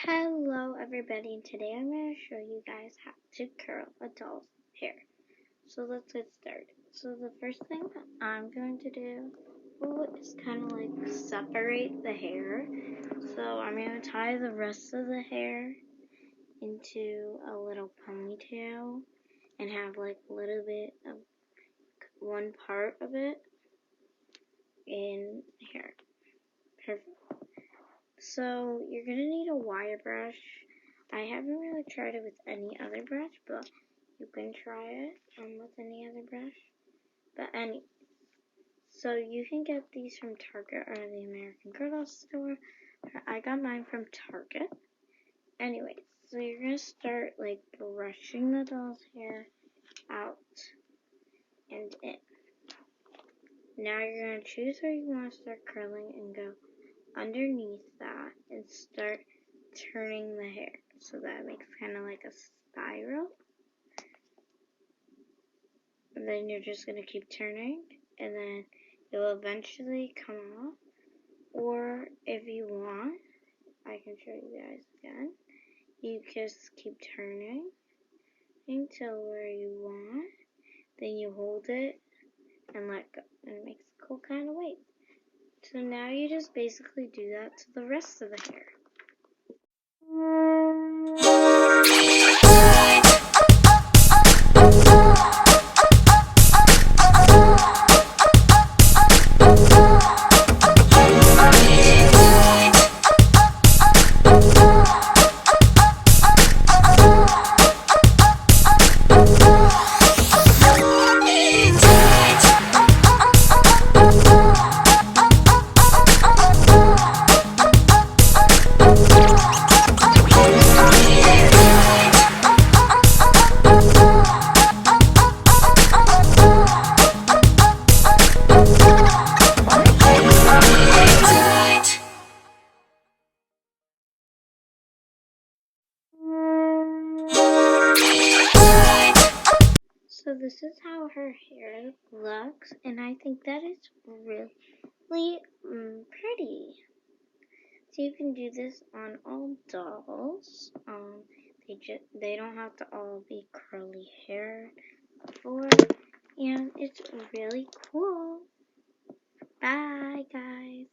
Hello everybody, and today I'm going to show you guys how to curl a doll's hair. So let's get started. So the first thing I'm going to do is kind of like separate the hair. So I'm going to tie the rest of the hair into a little ponytail and have like a little bit of one part of it in here. Perfect. So you're going to need a wire brush. I haven't really tried it with any other brush, but you can try it with any other brush. So you can get these from Target or the American Girl store. I got mine from Target. Anyway, so you're going to start like brushing the doll's hair out and in. Now you're going to choose where you want to start curling and go underneath that and start turning the hair so that it makes kind of like a spiral. And then you're just going to keep turning, and then it'll eventually come off. Or if you want, I can show you guys again. You just keep turning until where you want. Then you hold it and let go, and it makes a cool kind of wave. So now you just basically do that to the rest of the hair. So this is how her hair looks, and I think that is really pretty. So you can do this on all dolls. They don't have to all be curly hair for, and it's really cool. Bye guys.